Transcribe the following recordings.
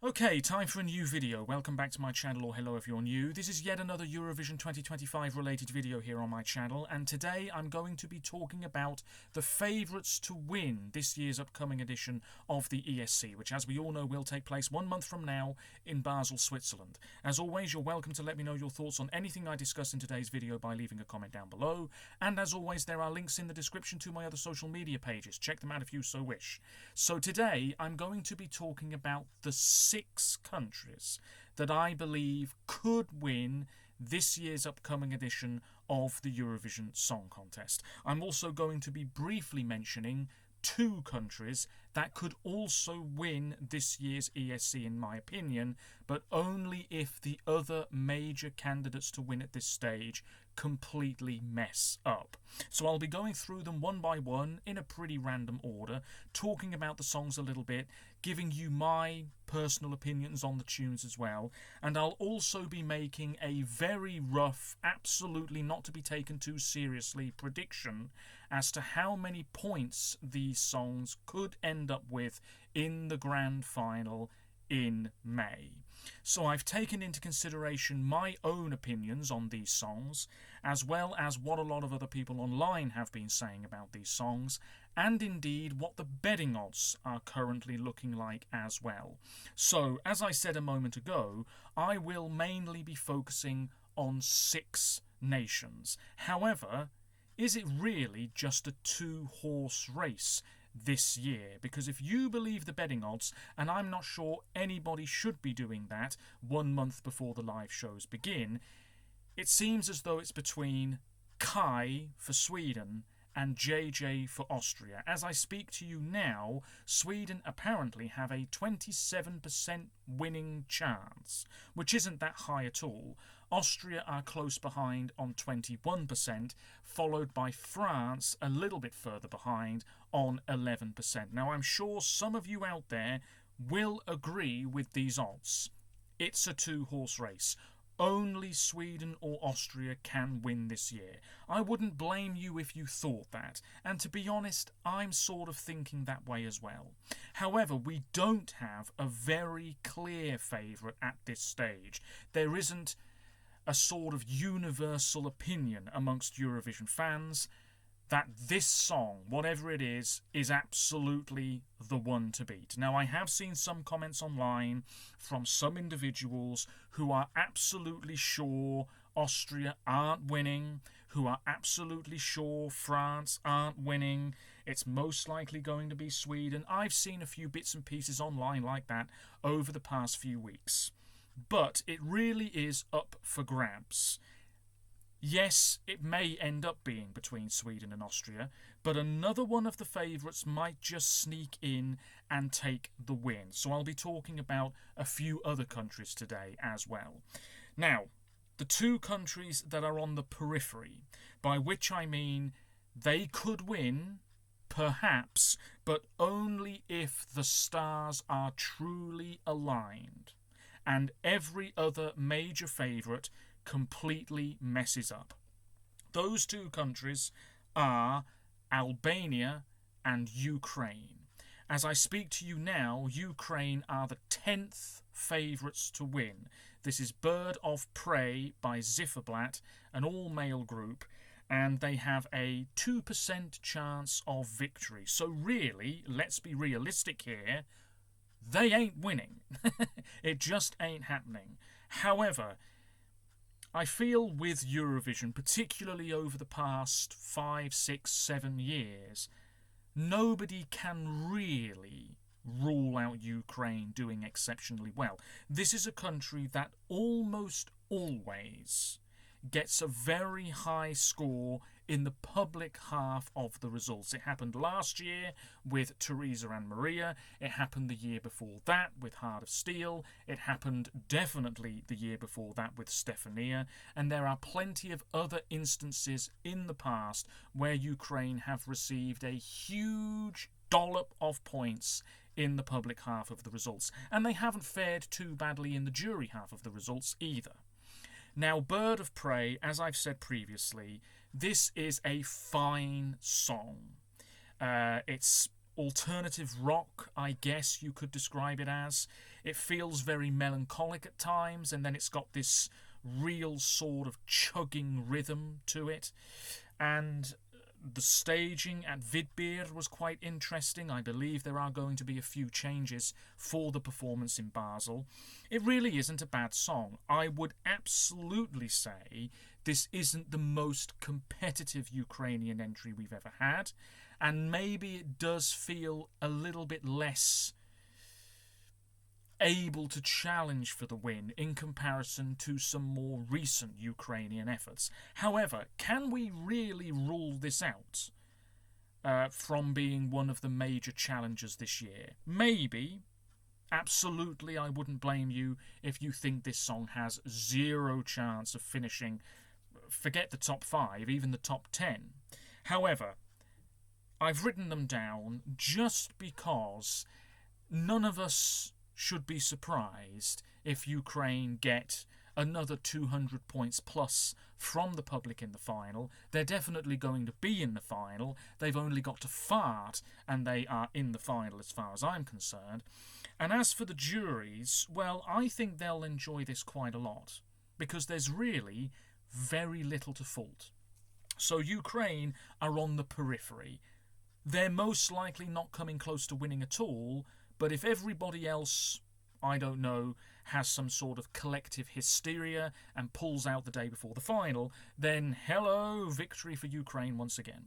Okay, time for a new video. Welcome back to my channel, or hello if you're new. This is yet another Eurovision 2025 related video here on my channel, and today I'm going to be talking about the favourites to win this year's upcoming edition of the ESC, which as we all know will take place 1 month from now in Basel, Switzerland. As always, you're welcome to let me know your thoughts on anything I discuss in today's video by leaving a comment down below, and as always there are links in the description to my other social media pages. Check them out if you so wish. So today I'm going to be talking about the 6 countries that I believe could win this year's upcoming edition of the Eurovision Song Contest. I'm also going to be briefly mentioning 2 countries that could also win this year's ESC in my opinion, but only if the other major candidates to win at this stage completely mess up. So I'll be going through them one by one in a pretty random order, talking about the songs a little bit, giving you my personal opinions on the tunes as well, and I'll also be making a very rough, absolutely not to be taken too seriously prediction as to how many points these songs could end up with in the grand final in May. So I've taken into consideration my own opinions on these songs, as well as what a lot of other people online have been saying about these songs, and indeed what the betting odds are currently looking like as well. So, as I said a moment ago, I will mainly be focusing on 6 nations. However, is it really just a 2-horse race this year? Because if you believe the betting odds, and I'm not sure anybody should be doing that 1 month before the live shows begin, it seems as though it's between Kai for Sweden and JJ for Austria. As I speak to you now, Sweden apparently have a 27% winning chance, which isn't that high at all. Austria are close behind on 21%, followed by France a little bit further behind on 11%. Now, I'm sure some of you out there will agree with these odds. It's a 2-horse race. Only Sweden or Austria can win this year. I wouldn't blame you if you thought that, and to be honest, I'm sort of thinking that way as well. However, we don't have a very clear favourite at this stage. There isn't a sort of universal opinion amongst Eurovision fans that this song, whatever it is absolutely the one to beat. Now, I have seen some comments online from some individuals who are absolutely sure Austria aren't winning, who are absolutely sure France aren't winning. It's most likely going to be Sweden. I've seen a few bits and pieces online like that over the past few weeks. But it really is up for grabs. Yes, it may end up being between Sweden and Austria, but another one of the favourites might just sneak in and take the win. So I'll be talking about a few other countries today as well. Now, the 2 countries that are on the periphery, by which I mean they could win, perhaps, but only if the stars are truly aligned, and every other major favourite completely messes up. Those 2 countries are Albania and Ukraine. As I speak to you now, Ukraine are the 10th favourites to win. This is Bird of Prey by Zifferblatt, an all-male group, and they have a 2% chance of victory. So really, let's be realistic here, they ain't winning. It just ain't happening. However, I feel with Eurovision, particularly over the past 5, 6, 7 years, nobody can really rule out Ukraine doing exceptionally well. This is a country that almost always gets a very high score in the public half of the results. It happened last year with Teresa and Maria. It happened the year before that with Heart of Steel. It happened definitely the year before that with Stefania. And there are plenty of other instances in the past where Ukraine have received a huge dollop of points in the public half of the results. And they haven't fared too badly in the jury half of the results either. Now, Bird of Prey, as I've said previously, this is a fine song. It's alternative rock, I guess you could describe it as. It feels very melancholic at times, and then it's got this real sort of chugging rhythm to it. And the staging at Vidbeer was quite interesting. I believe there are going to be a few changes for the performance in Basel. It really isn't a bad song. I would absolutely say this isn't the most competitive Ukrainian entry we've ever had, and maybe it does feel a little bit less able to challenge for the win in comparison to some more recent Ukrainian efforts. However, can we really rule this out from being one of the major challengers this year? Maybe. Absolutely, I wouldn't blame you if you think this song has zero chance of finishing, forget the top 5, even the top 10. However, I've written them down just because none of us should be surprised if Ukraine get another 200 points plus from the public in the final. They're definitely going to be in the final. They've only got to fart and they are in the final as far as I'm concerned. And as for the juries, well, I think they'll enjoy this quite a lot because there's really very little to fault. So Ukraine are on the periphery. They're most likely not coming close to winning at all, but if everybody else, I don't know, has some sort of collective hysteria and pulls out the day before the final, then hello, victory for Ukraine once again.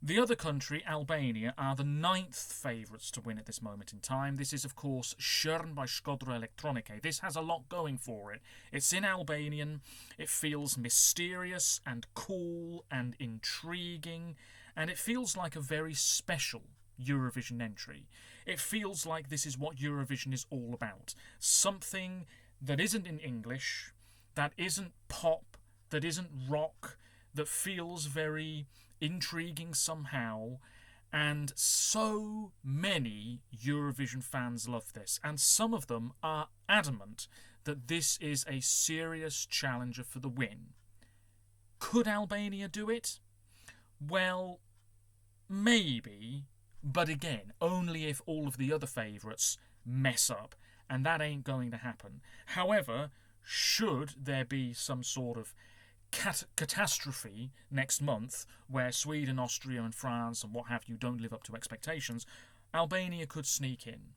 The other country, Albania, are the 9th favourites to win at this moment in time. This is, of course, Shern by Shkodra Elektronike. This has a lot going for it. It's in Albanian, it feels mysterious and cool and intriguing, and it feels like a very special Eurovision entry. It feels like this is what Eurovision is all about. Something that isn't in English, that isn't pop, that isn't rock, that feels very intriguing somehow, and so many Eurovision fans love this, and some of them are adamant that this is a serious challenger for the win. Could Albania do it? Well, maybe, but again, only if all of the other favourites mess up, and that ain't going to happen. However, should there be some sort of catastrophe next month where Sweden, Austria and France and what have you don't live up to expectations, Albania could sneak in.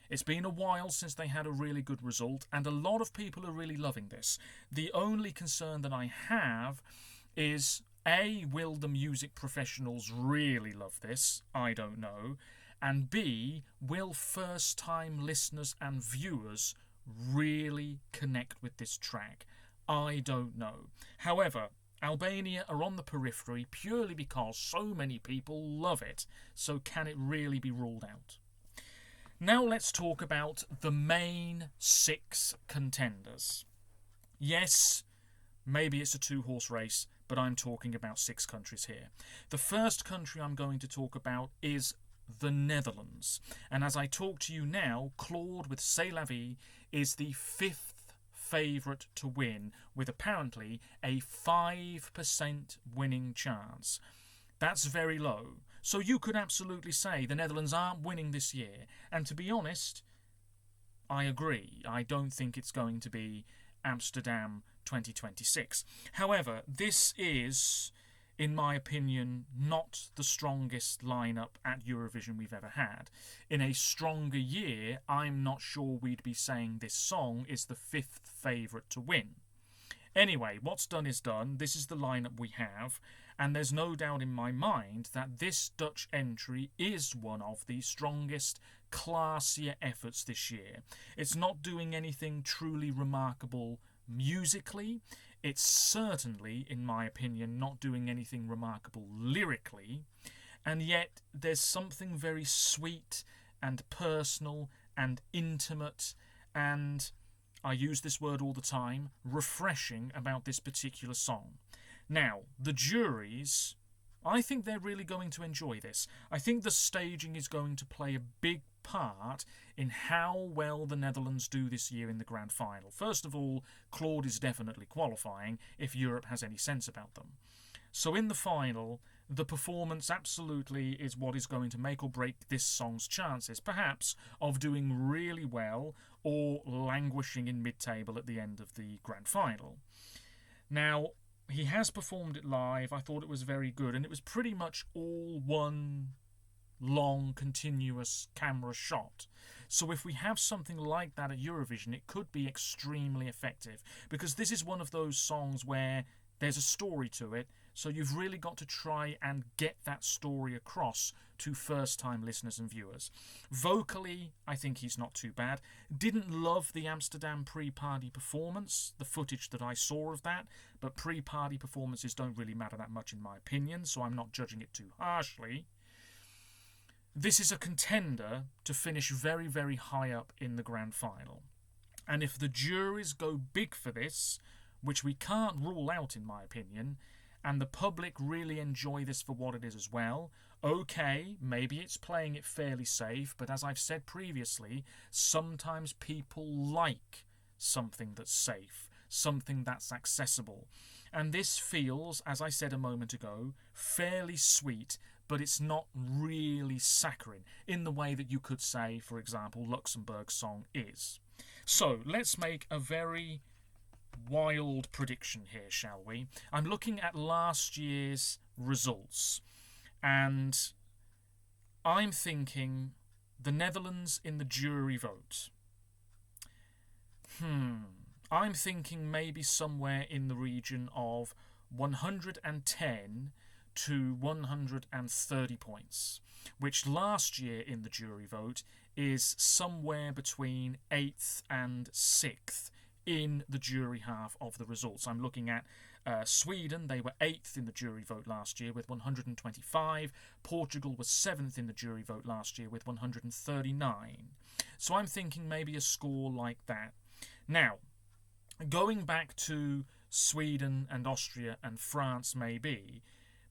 It's been a while since they had a really good result, and a lot of people are really loving this. The only concern that I have is, A, will the music professionals really love this? I don't know. And B, will first-time listeners and viewers really connect with this track? I don't know. However, Albania are on the periphery purely because so many people love it. So can it really be ruled out? Now let's talk about the main 6 contenders. Yes, maybe it's a 2-horse race, but I'm talking about 6 countries here. The first country I'm going to talk about is the Netherlands. And as I talk to you now, Claude with C'est la vie is the 5th favourite to win, with apparently a 5% winning chance. That's very low. So you could absolutely say the Netherlands aren't winning this year. And to be honest, I agree. I don't think it's going to be Amsterdam 2026. However, this is, in my opinion, not the strongest lineup at Eurovision we've ever had. In a stronger year, I'm not sure we'd be saying this song is the 5th favourite to win. Anyway, what's done is done. This is the lineup we have, and there's no doubt in my mind that this Dutch entry is one of the strongest, classier efforts this year. It's not doing anything truly remarkable musically. It's certainly, in my opinion, not doing anything remarkable lyrically, and yet there's something very sweet and personal and intimate and, I use this word all the time, refreshing about this particular song. Now, the juries, I think they're really going to enjoy this. I think the staging is going to play a big part in how well the Netherlands do this year in the grand final. First of all, Claude is definitely qualifying if Europe has any sense about them. So in the final, the performance absolutely is what is going to make or break this song's chances, perhaps, of doing really well or languishing in mid-table at the end of the grand final. Now, he has performed it live. I thought it was very good, and it was pretty much all one long, continuous camera shot. So if we have something like that at Eurovision, it could be extremely effective, because this is one of those songs where there's a story to it, so you've really got to try and get that story across to first-time listeners and viewers. Vocally, I think he's not too bad. Didn't love the Amsterdam pre-party performance, the footage that I saw of that, but pre-party performances don't really matter that much in my opinion, so I'm not judging it too harshly. This is a contender to finish very, very high up in the grand final. And if the juries go big for this, which we can't rule out in my opinion, and the public really enjoy this for what it is as well, okay, maybe it's playing it fairly safe, but as I've said previously, sometimes people like something that's safe, something that's accessible. And this feels, as I said a moment ago, fairly sweet, but it's not really saccharine, in the way that you could say, for example, Luxembourg's song is. So, let's make a very wild prediction here, shall we? I'm looking at last year's results, and I'm thinking the Netherlands in the jury vote. I'm thinking maybe somewhere in the region of 110 to 130 points, which last year in the jury vote is somewhere between 8th and 6th in the jury half of the results. I'm looking at Sweden. They were 8th in the jury vote last year with 125. Portugal was 7th in the jury vote last year with 139. So I'm thinking maybe a score like that. Now, going back to Sweden and Austria and France maybe,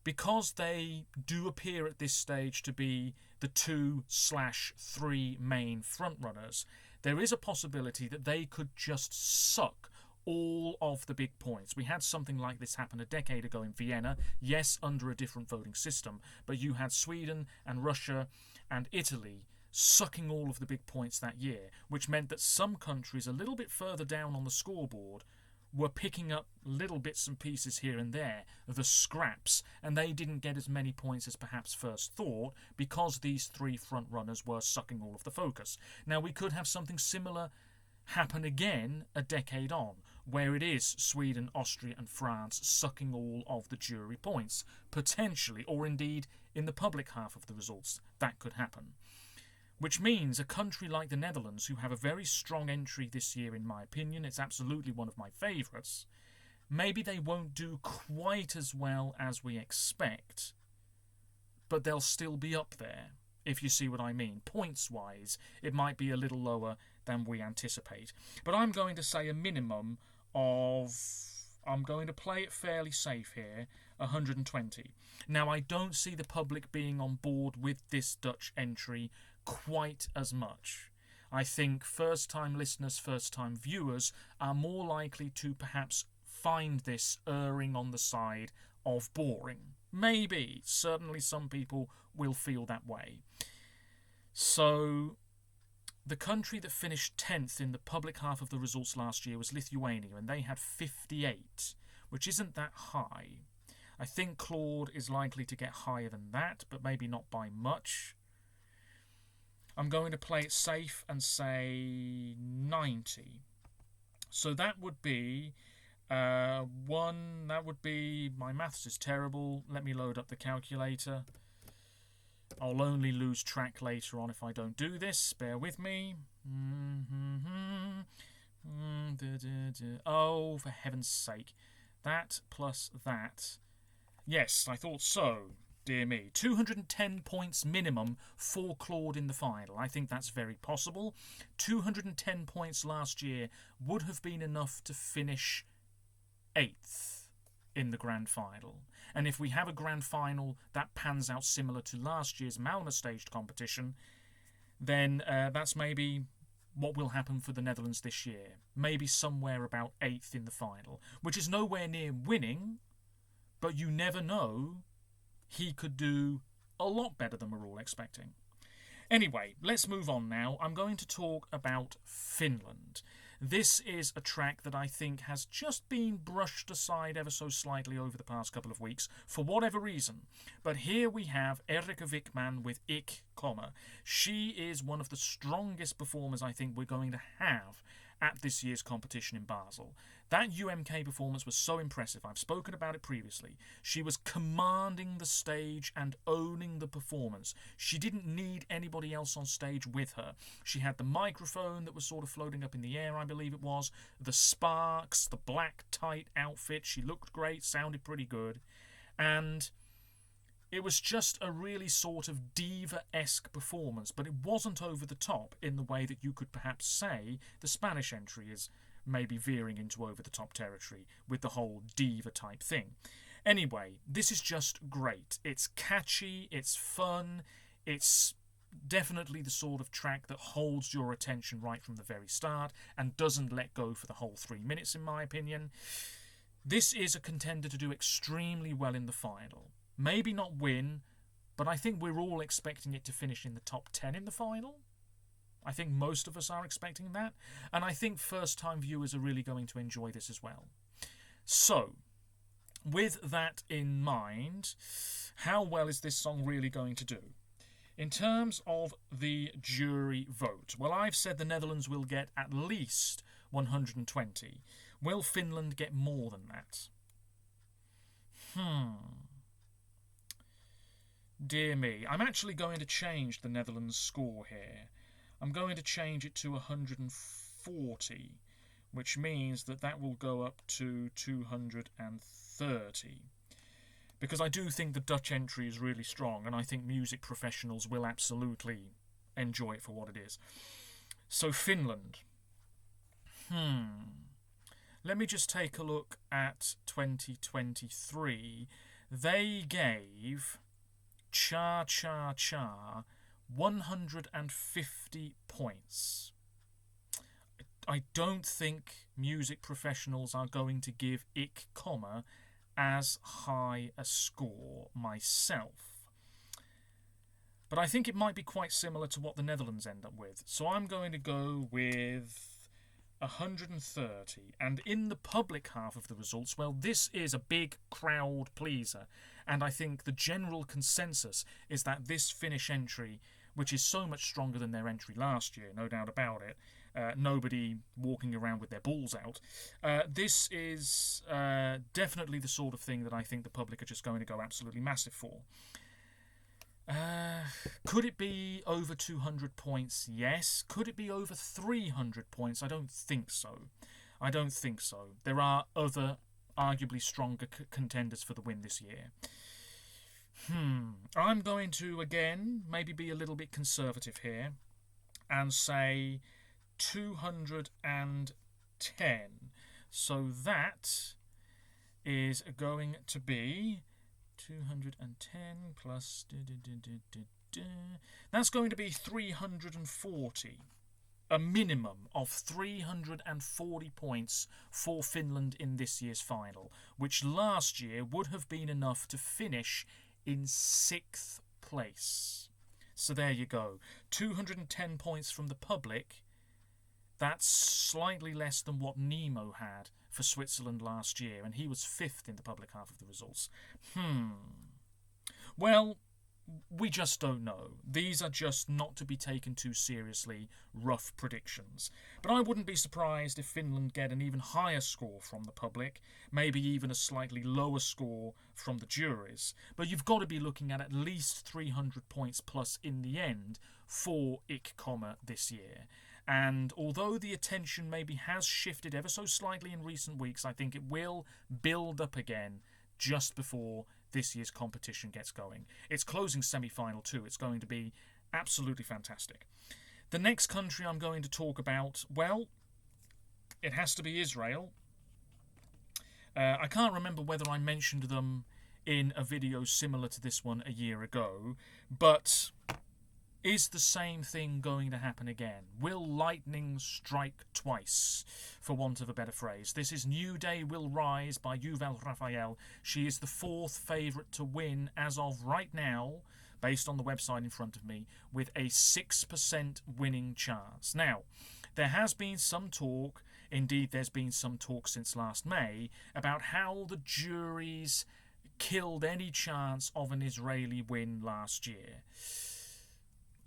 because they do appear at this stage to be the 2/3 main frontrunners, there is a possibility that they could just suck all of the big points. We had something like this happen a decade ago in Vienna, yes, under a different voting system, but you had Sweden and Russia and Italy sucking all of the big points that year, which meant that some countries a little bit further down on the scoreboard were picking up little bits and pieces here and there, the scraps, and they didn't get as many points as perhaps first thought because these three front runners were sucking all of the focus. Now, we could have something similar happen again a decade on, where it is Sweden, Austria and France sucking all of the jury points, potentially, or indeed in the public half of the results, that could happen. Which means a country like the Netherlands, who have a very strong entry this year in my opinion, it's absolutely one of my favourites, maybe they won't do quite as well as we expect, but they'll still be up there, if you see what I mean. Points-wise, it might be a little lower than we anticipate. But I'm going to say a minimum of, I'm going to play it fairly safe here, 120. Now, I don't see the public being on board with this Dutch entry quite as much. I think first-time listeners, first-time viewers are more likely to perhaps find this erring on the side of boring. Maybe. Certainly some people will feel that way. So, the country that finished 10th in the public half of the results last year was Lithuania, and they had 58, which isn't that high. I think Claude is likely to get higher than that, but maybe not by much. I'm going to play it safe and say 90. So that would be my maths is terrible. Let me load up the calculator. I'll only lose track later on if I don't do this. Bear with me. Oh, for heaven's sake. That plus that. Yes, I thought so. Dear me. 210 points minimum for Claude in the final. I think that's very possible. 210 points last year would have been enough to finish 8th in the grand final. And if we have a grand final that pans out similar to last year's Malmö staged competition, then that's maybe what will happen for the Netherlands this year. Maybe somewhere about 8th in the final, which is nowhere near winning, but you never know he could do a lot better than we're all expecting. Anyway, let's move on now. I'm going to talk about Finland. This is a track that I think has just been brushed aside ever so slightly over the past couple of weeks, for whatever reason. But here we have Erika Wickman with Ik, She is one of the strongest performers I think we're going to have at this year's competition in Basel. That UMK performance was so impressive. I've spoken about it previously. She was commanding the stage and owning the performance. She didn't need anybody else on stage with her. She had the microphone that was sort of floating up in the air, I believe it was, the sparks, the black tight outfit. She looked great, sounded pretty good. And it was just a really sort of diva-esque performance, but it wasn't over the top in the way that you could perhaps say the Spanish entry is maybe veering into over-the-top territory with the whole diva-type thing. Anyway, this is just great. It's catchy, it's fun, it's definitely the sort of track that holds your attention right from the very start and doesn't let go for the whole 3 minutes, in my opinion. This is a contender to do extremely well in the final. Maybe not win, but I think we're all expecting it to finish in the top 10 in the final. I think most of us are expecting that, and I think first-time viewers are really going to enjoy this as well. So, with that in mind, how well is this song really going to do? In terms of the jury vote, well, I've said the Netherlands will get at least 120. Will Finland get more than that? Dear me, I'm actually going to change the Netherlands score here. I'm going to change it to 140, which means that that will go up to 230. Because I do think the Dutch entry is really strong, and I think music professionals will absolutely enjoy it for what it is. So Finland. Let me just take a look at 2023. They gave Cha Cha Cha 150 points. I don't think music professionals are going to give Ik, as high a score myself. But I think it might be quite similar to what the Netherlands end up with. So I'm going to go with 130. And in the public half of the results, well, this is a big crowd pleaser. And I think the general consensus is that this Finnish entry, which is so much stronger than their entry last year, no doubt about it, nobody walking around with their balls out, this is definitely the sort of thing that I think the public are just going to go absolutely massive for. Could it be over 200 points? Yes. Could it be over 300 points? I don't think so. There are other arguably stronger contenders for the win this year. I'm going to, again, maybe be a little bit conservative here and say 210. So that is going to be 210 plus... That's going to be 340. A minimum of 340 points for Finland in this year's final, which last year would have been enough to finish in 6th place. So there you go. 210 points from the public. That's slightly less than what Nemo had for Switzerland last year, and he was 5th in the public half of the results. Well, we just don't know. These are just not to be taken too seriously rough predictions. But I wouldn't be surprised if Finland get an even higher score from the public, maybe even a slightly lower score from the juries. But you've got to be looking at least 300 points plus in the end for Ik, this year. And although the attention maybe has shifted ever so slightly in recent weeks, I think it will build up again just before this year's competition gets going. It's closing semi-final too. It's going to be absolutely fantastic. The next country I'm going to talk about, well, it has to be Israel. I can't remember whether I mentioned them in a video similar to this one a year ago, but Is the same thing going to happen again? Will lightning strike twice, for want of a better phrase? This is New Day Will Rise by Yuval Raphael. She is the 4th favourite to win as of right now, based on the website in front of me, with a 6% winning chance. Now, there has been some talk, indeed there's been some talk since last May, about how the juries killed any chance of an Israeli win last year.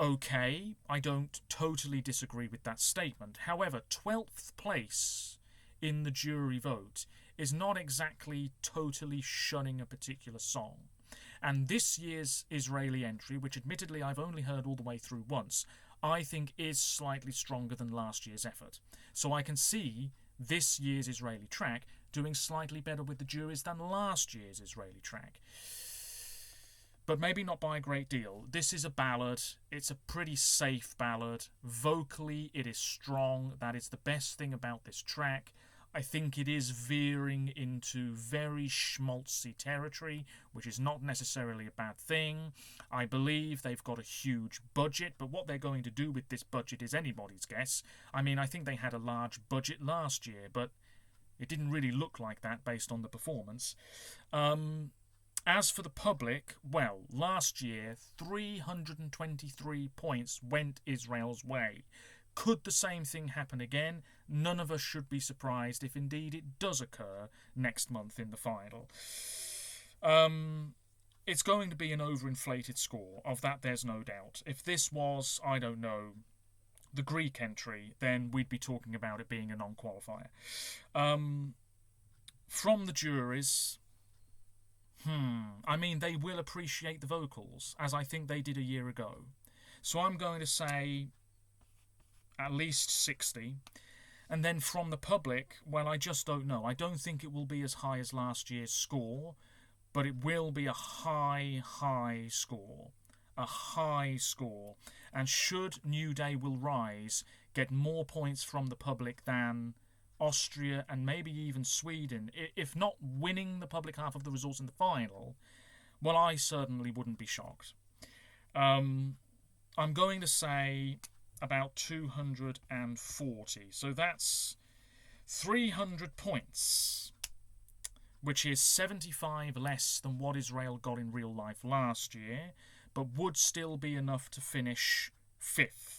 Okay, I don't totally disagree with that statement. However, 12th place in the jury vote is not exactly totally shunning a particular song. And this year's Israeli entry, which admittedly I've only heard all the way through once, I think is slightly stronger than last year's effort. So I can see this year's Israeli track doing slightly better with the juries than last year's Israeli track. But maybe not by a great deal. This is a ballad. It's a pretty safe ballad. Vocally, it is strong. That is the best thing about this track. I think it is veering into very schmaltzy territory, which is not necessarily a bad thing. I believe they've got a huge budget, but what they're going to do with this budget is anybody's guess. I mean, I think they had a large budget last year, but it didn't really look like that based on the performance. As for the public, well, last year, 323 points went Israel's way. Could the same thing happen again? None of us should be surprised if indeed it does occur next month in the final. It's going to be an overinflated score, of that there's no doubt. If this was, I don't know, the Greek entry, then we'd be talking about it being a non-qualifier. From the juries, I mean, they will appreciate the vocals, as I think they did a year ago. So I'm going to say at least 60. And then from the public, well, I just don't know. I don't think it will be as high as last year's score, but it will be a high score. A high score. And should New Day Will Rise get more points from the public than Austria and maybe even Sweden, if not winning the public half of the results in the final, well, I certainly wouldn't be shocked. I'm going to say about 240. So that's 300 points, which is 75 less than what Israel got in real life last year, but would still be enough to finish 5th.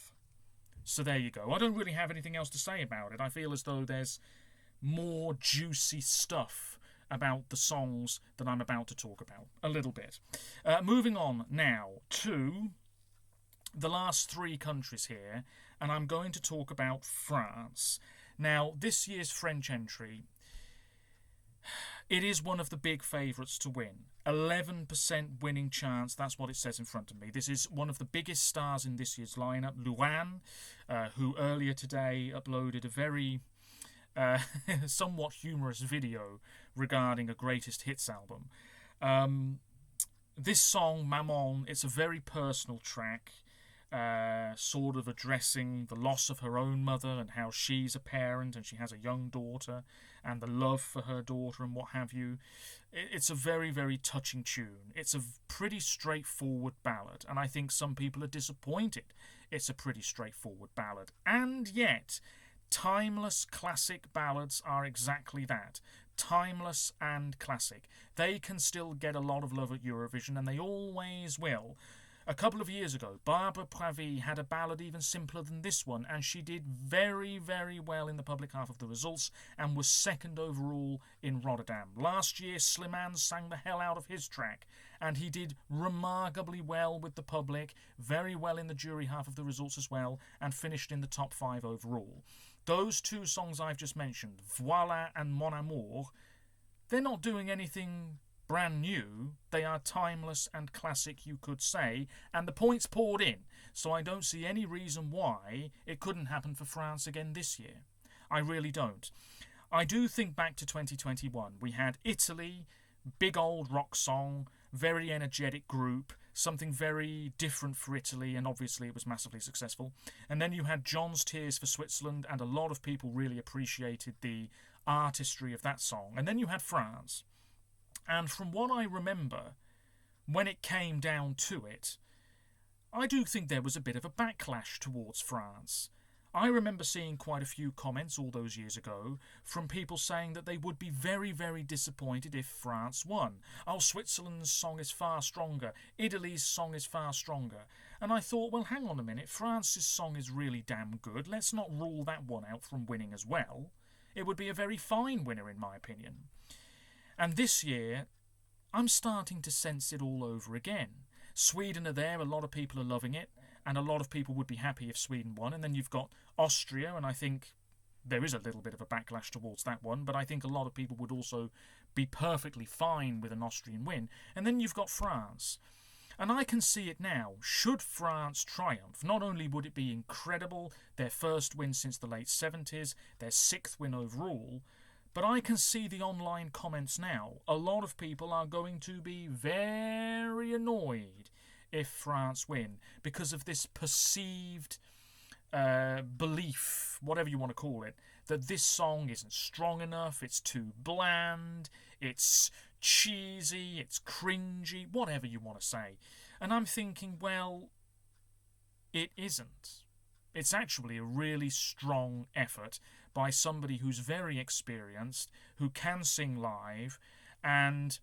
So there you go. I don't really have anything else to say about it. I feel as though there's more juicy stuff about the songs that I'm about to talk about. A little bit. Moving on now to the last 3 countries here, and I'm going to talk about France. Now, this year's French entry, it is one of the big favourites to win. 11% winning chance, that's what it says in front of me. This is one of the biggest stars in this year's lineup, Luan, who earlier today uploaded a very somewhat humorous video regarding a greatest hits album. This song, Maman, it's a very personal track, sort of addressing the loss of her own mother and how she's a parent and she has a young daughter and the love for her daughter and what have you. It's a very, very touching tune. It's a pretty straightforward ballad, and I think some people are disappointed it's a pretty straightforward ballad. And yet, timeless classic ballads are exactly that. Timeless and classic. They can still get a lot of love at Eurovision, and they always will. A couple of years ago, Barbara Pravi had a ballad even simpler than this one, and she did very, very well in the public half of the results and was 2nd overall in Rotterdam. Last year, Slimane sang the hell out of his track, and he did remarkably well with the public, very well in the jury half of the results as well, and finished in the top 5 overall. Those 2 songs I've just mentioned, Voilà and Mon Amour, they're not doing anything brand new. They are timeless and classic, you could say, and the points poured in, so I don't see any reason why it couldn't happen for France again this year. I really don't. I do think back to 2021. We had Italy, big old rock song, very energetic group, something very different for Italy, and obviously it was massively successful. And then you had John's Tears for Switzerland, and a lot of people really appreciated the artistry of that song. And then you had France. And from what I remember, when it came down to it, I do think there was a bit of a backlash towards France. I remember seeing quite a few comments all those years ago from people saying that they would be very, very disappointed if France won. Oh, Switzerland's song is far stronger. Italy's song is far stronger. And I thought, well, hang on a minute. France's song is really damn good. Let's not rule that one out from winning as well. It would be a very fine winner, in my opinion. And this year, I'm starting to sense it all over again. Sweden are there. A lot of people are loving it. And a lot of people would be happy if Sweden won. And then you've got Austria, and I think there is a little bit of a backlash towards that one, but I think a lot of people would also be perfectly fine with an Austrian win. And then you've got France. And I can see it now. Should France triumph, not only would it be incredible, their first win since the late 70s, their 6th win overall, but I can see the online comments now. A lot of people are going to be very annoyed if France win, because of this perceived belief, whatever you want to call it, that this song isn't strong enough, it's too bland, it's cheesy, it's cringy, whatever you want to say. And I'm thinking, well, it isn't. It's actually a really strong effort by somebody who's very experienced, who can sing live, and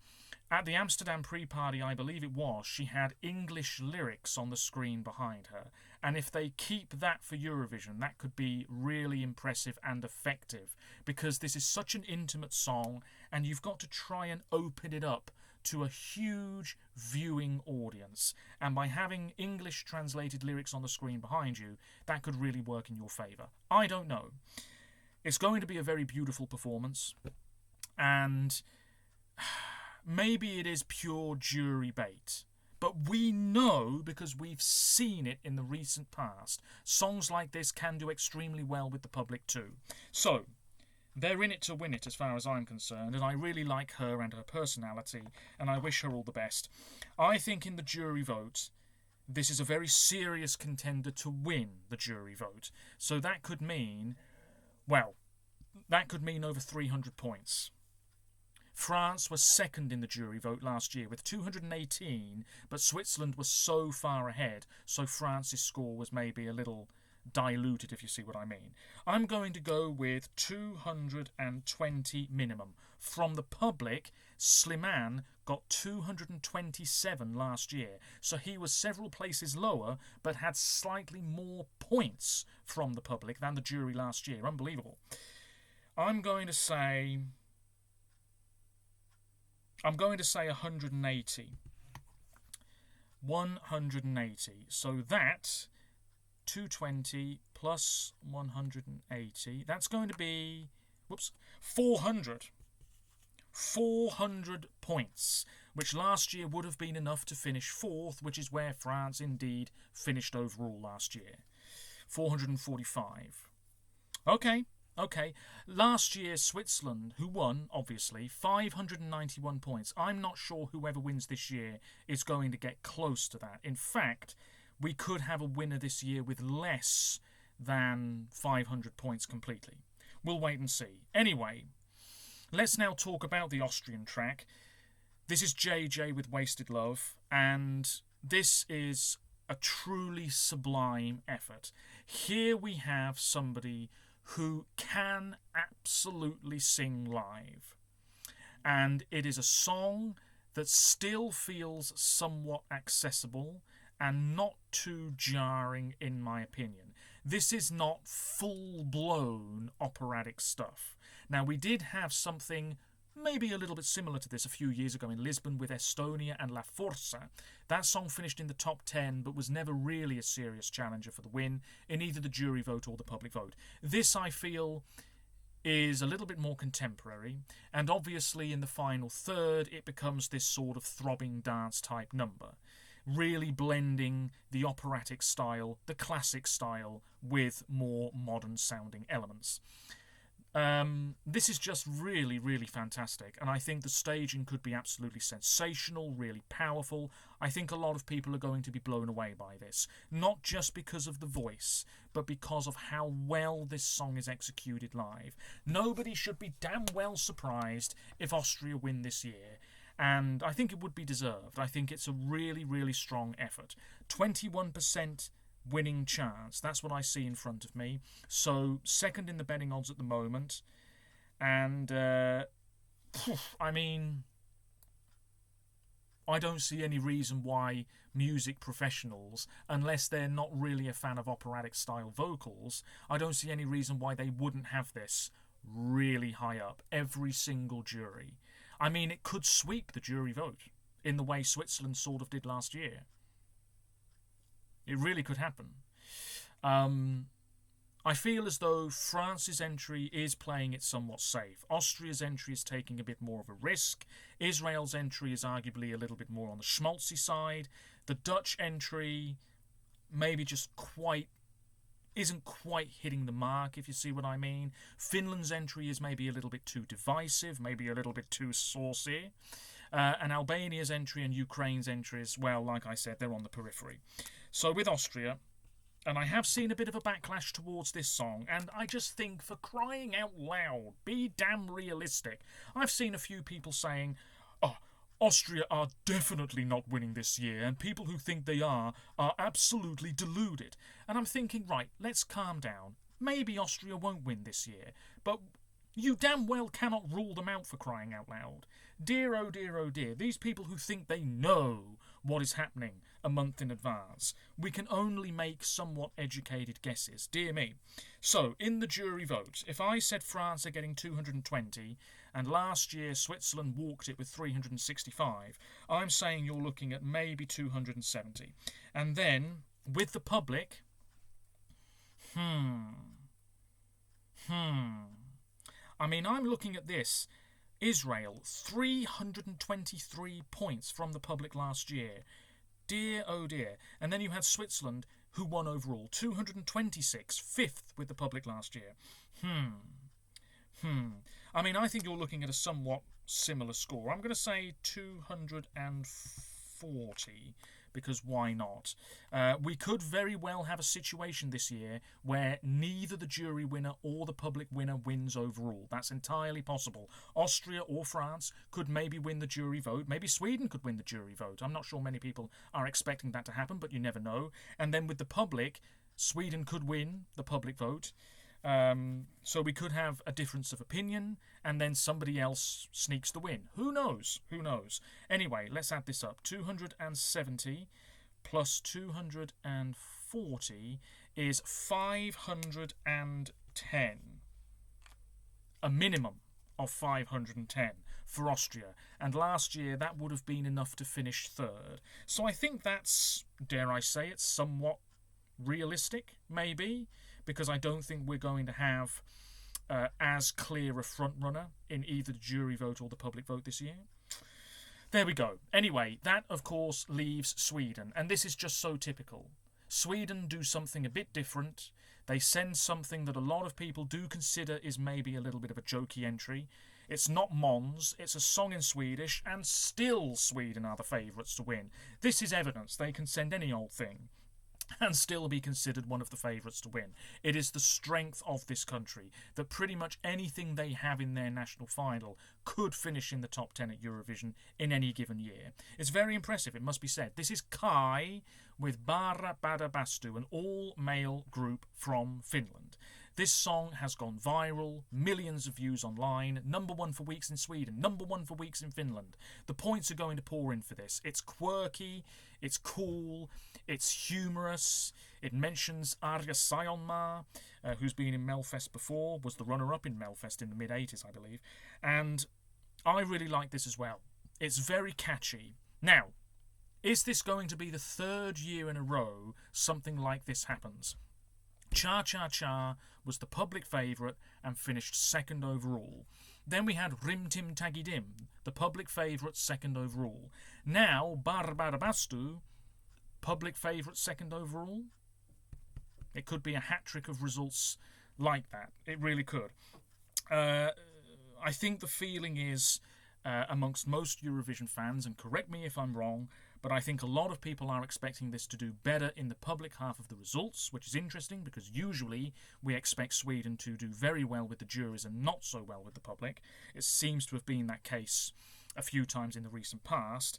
at the Amsterdam pre-party, I believe it was, she had English lyrics on the screen behind her. And if they keep that for Eurovision, that could be really impressive and effective, because this is such an intimate song, and you've got to try and open it up to a huge viewing audience. And by having English translated lyrics on the screen behind you, that could really work in your favour. I don't know. It's going to be a very beautiful performance, and maybe it is pure jury bait, but we know, because we've seen it in the recent past, songs like this can do extremely well with the public too. So, they're in it to win it as far as I'm concerned, and I really like her and her personality, and I wish her all the best. I think in the jury vote, this is a very serious contender to win the jury vote. So that could mean, well, that could mean over 300 points. France was second in the jury vote last year with 218, but Switzerland was so far ahead, so France's score was maybe a little diluted, if you see what I mean. I'm going to go with 220 minimum. From the public, Slimane got 227 last year, so he was several places lower, but had slightly more points from the public than the jury last year. Unbelievable. I'm going to say 180. 180. So that 220 plus 180, that's going to be 400. 400 points, which last year would have been enough to finish fourth, which is where France indeed finished overall last year. 445. Okay. Last year, Switzerland, who won, obviously, 591 points. I'm not sure whoever wins this year is going to get close to that. In fact, we could have a winner this year with less than 500 points completely. We'll wait and see. Anyway, let's now talk about the Austrian track. This is JJ with Wasted Love, and this is a truly sublime effort. Here we have somebody who can absolutely sing live. And it is a song that still feels somewhat accessible and not too jarring, in my opinion. This is not full-blown operatic stuff. Now, we did have something maybe a little bit similar to this a few years ago in Lisbon with Estonia and La Forza. That song finished in the top 10 but was never really a serious challenger for the win in either the jury vote or the public vote. This, I feel, is a little bit more contemporary, and obviously in the final third it becomes this sort of throbbing dance type number, really blending the operatic style, the classic style, with more modern sounding elements. This is just really, really fantastic, and I think the staging could be absolutely sensational, really powerful. I think a lot of people are going to be blown away by this, not just because of the voice, but because of how well this song is executed live. Nobody should be damn well surprised if Austria win this year, And I think it would be deserved. I think it's a really, really strong effort. 21% winning chance. That's what I see in front of me. So second in the betting odds at the moment. And, I mean, I don't see any reason why music professionals, unless they're not really a fan of operatic style vocals, I don't see any reason why they wouldn't have this really high up, every single jury. I mean, it could sweep the jury vote in the way Switzerland sort of did last year. It really could happen. I feel as though France's entry is playing it somewhat safe. Austria's entry is taking a bit more of a risk. Israel's entry is arguably a little bit more on the schmaltzy side. The Dutch entry maybe just isn't quite hitting the mark, if you see what I mean. Finland's entry is maybe a little bit too divisive, maybe a little bit too saucy. And Albania's entry and Ukraine's entries, well, like I said, they're on the periphery. So with Austria, and I have seen a bit of a backlash towards this song, and I just think, for crying out loud, be damn realistic. I've seen a few people saying, oh, Austria are definitely not winning this year, and people who think they are absolutely deluded. And I'm thinking, right, let's calm down. Maybe Austria won't win this year, but you damn well cannot rule them out, for crying out loud. Dear, oh dear, oh dear, these people who think they know what is happening a month in advance. We can only make somewhat educated guesses. Dear me. So, in the jury vote, if I said France are getting 220, and last year Switzerland walked it with 365, I'm saying you're looking at maybe 270. And then, with the public, I mean, I'm looking at this. Israel, 323 points from the public last year. Dear, oh dear. And then you had Switzerland, who won overall, 226, fifth with the public last year. I mean, I think you're looking at a somewhat similar score. I'm going to say 240, because why not? We could very well have a situation this year where neither the jury winner or the public winner wins overall. That's entirely possible. Austria or France could maybe win the jury vote. Maybe Sweden could win the jury vote. I'm not sure many people are expecting that to happen, but you never know. And then with the public, Sweden could win the public vote. So we could have a difference of opinion, and then somebody else sneaks the win. Who knows? Who knows? Anyway, let's add this up. 270 plus 240 is 510. A minimum of 510 for Austria. And last year that would have been enough to finish third. So I think that's, dare I say it, somewhat realistic, maybe, because I don't think we're going to have as clear a front-runner in either the jury vote or the public vote this year. There we go. Anyway, that, of course, leaves Sweden, and this is just so typical. Sweden do something a bit different. They send something that a lot of people do consider is maybe a little bit of a jokey entry. It's not Måns, it's a song in Swedish, and still Sweden are the favourites to win. This is evidence they can send any old thing and still be considered one of the favourites to win. It is the strength of this country that pretty much anything they have in their national final could finish in the top 10 at Eurovision in any given year. It's very impressive, it must be said. This is Kai with Bara Bada Bastu, an all-male group from Finland. This song has gone viral, millions of views online, #1 for weeks in Sweden, #1 for weeks in Finland. The points are going to pour in for this. It's quirky, it's cool, it's humorous. It mentions Arja Saijonmaa, who's been in Melfest before, was the runner-up in Melfest in the mid-80s, I believe. And I really like this as well. It's very catchy. Now, is this going to be the third year in a row something like this happens? Cha Cha Cha was the public favourite and finished second overall. Then we had Rim Tim Taggy Dim, the public favourite, second overall. Now, Bara Bada Bastu, public favourite, second overall. It could be a hat-trick of results like that. It really could. I think the feeling is, amongst most Eurovision fans, and correct me if I'm wrong, but I think a lot of people are expecting this to do better in the public half of the results, which is interesting because usually we expect Sweden to do very well with the juries and not so well with the public. It seems to have been that case a few times in the recent past.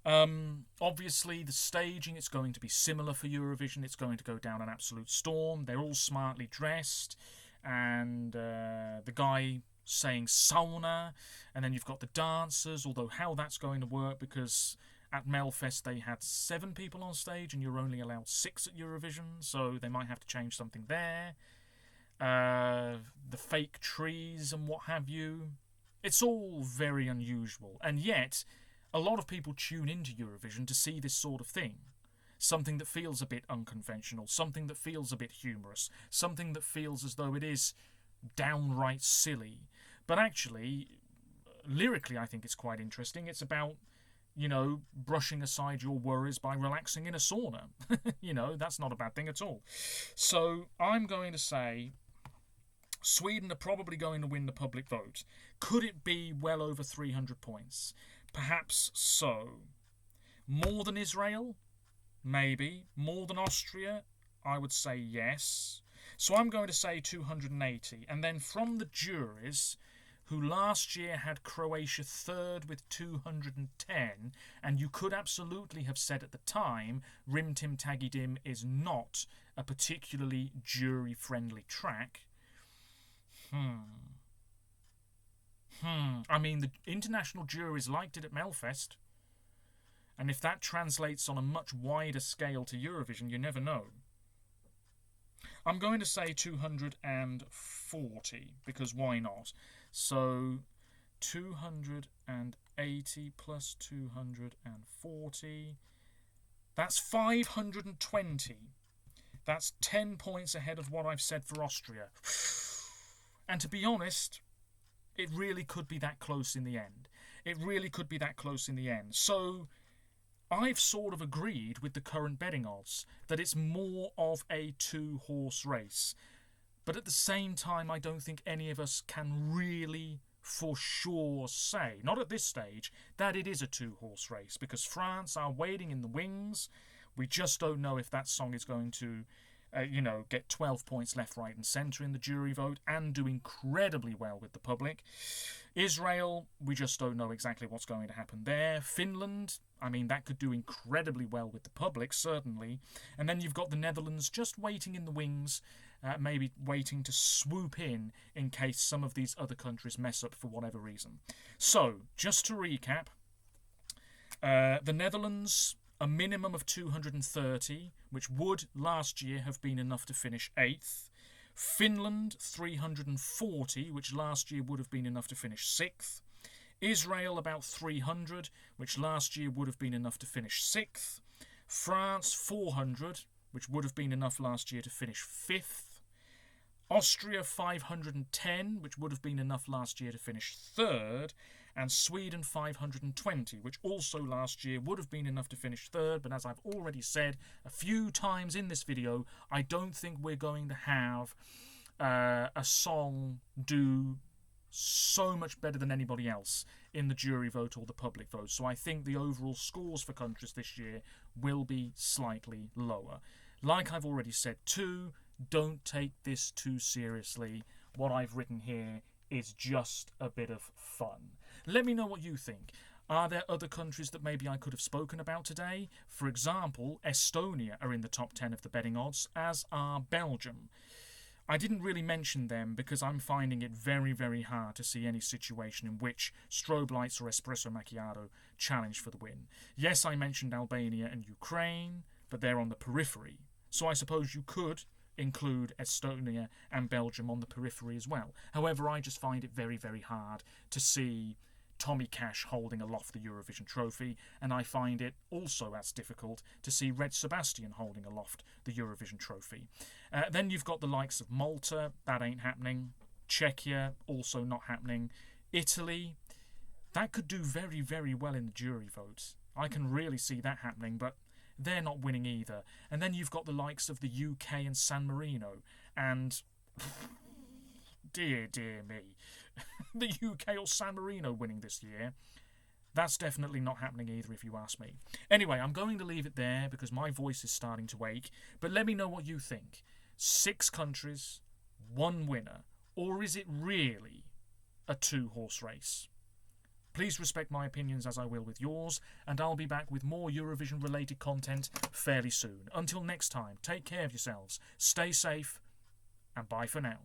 Obviously, the staging, it's going to be similar for Eurovision. It's going to go down an absolute storm. They're all smartly dressed, and the guy saying sauna, and then you've got the dancers, although how that's going to work, because at Melfest they had 7 people on stage and you're only allowed 6 at Eurovision, so they might have to change something there. The fake trees and what have you. It's all very unusual, and yet a lot of people tune into Eurovision to see this sort of thing. Something that feels a bit unconventional, something that feels a bit humorous, something that feels as though it is downright silly. But actually, lyrically, I think it's quite interesting. It's about, brushing aside your worries by relaxing in a sauna. That's not a bad thing at all. So I'm going to say Sweden are probably going to win the public vote. Could it be well over 300 points? Perhaps so. More than Israel? Maybe. More than Austria? I would say yes. So I'm going to say 280. And then from the juries, who last year had Croatia third with 210, and you could absolutely have said at the time, Rim Tim Taggy Dim is not a particularly jury-friendly track. I mean, the international juries liked it at Melfest. And if that translates on a much wider scale to Eurovision, you never know. I'm going to say 240, because why not? So 280 plus 240, that's 520. That's 10 points ahead of what I've said for Austria. And to be honest, it really could be that close in the end. It really could be that close in the end. So I've sort of agreed with the current betting odds that it's more of a 2-horse race. But at the same time, I don't think any of us can really for sure say, not at this stage, that it is a 2-horse race, because France are waiting in the wings. We just don't know if that song is going to get 12 points left, right and centre in the jury vote and do incredibly well with the public. Israel, we just don't know exactly what's going to happen there. Finland, I mean, that could do incredibly well with the public, certainly. And then you've got the Netherlands just waiting in the wings, maybe waiting to swoop in case some of these other countries mess up for whatever reason. So, just to recap, the Netherlands, a minimum of 230, which would last year have been enough to finish 8th. Finland, 340, which last year would have been enough to finish 6th. Israel, about 300, which last year would have been enough to finish 6th. France, 400, which would have been enough last year to finish 5th. Austria, 510, which would have been enough last year to finish 3rd. And Sweden 520, which also last year would have been enough to finish 3rd, but as I've already said a few times in this video, I don't think we're going to have a song do so much better than anybody else in the jury vote or the public vote. So I think the overall scores for countries this year will be slightly lower. Like I've already said too, don't take this too seriously. What I've written here is just a bit of fun. Let me know what you think. Are there other countries that maybe I could have spoken about today? For example, Estonia are in the top 10 of the betting odds, as are Belgium. I didn't really mention them because I'm finding it very, very hard to see any situation in which strobe lights or espresso macchiato challenge for the win. Yes, I mentioned Albania and Ukraine, but they're on the periphery. So I suppose you could include Estonia and Belgium on the periphery as well. However, I just find it very, very hard to see Tommy Cash holding aloft the Eurovision trophy, and I find it also as difficult to see Red Sebastian holding aloft the Eurovision trophy. Then you've got the likes of Malta, that ain't happening. Czechia, also not happening. Italy, that could do very, very well in the jury vote. I can really see that happening, but they're not winning either. And then you've got the likes of the UK and San Marino, and dear me, the UK or San Marino winning this year, that's definitely not happening either if you ask me. Anyway, I'm going to leave it there because my voice is starting to ache, but let me know what you think. 6 countries, 1 winner, or is it really a 2-horse race? Please respect my opinions as I will with yours, and I'll be back with more Eurovision related content fairly soon. Until next time, take care of yourselves, stay safe, and bye for now.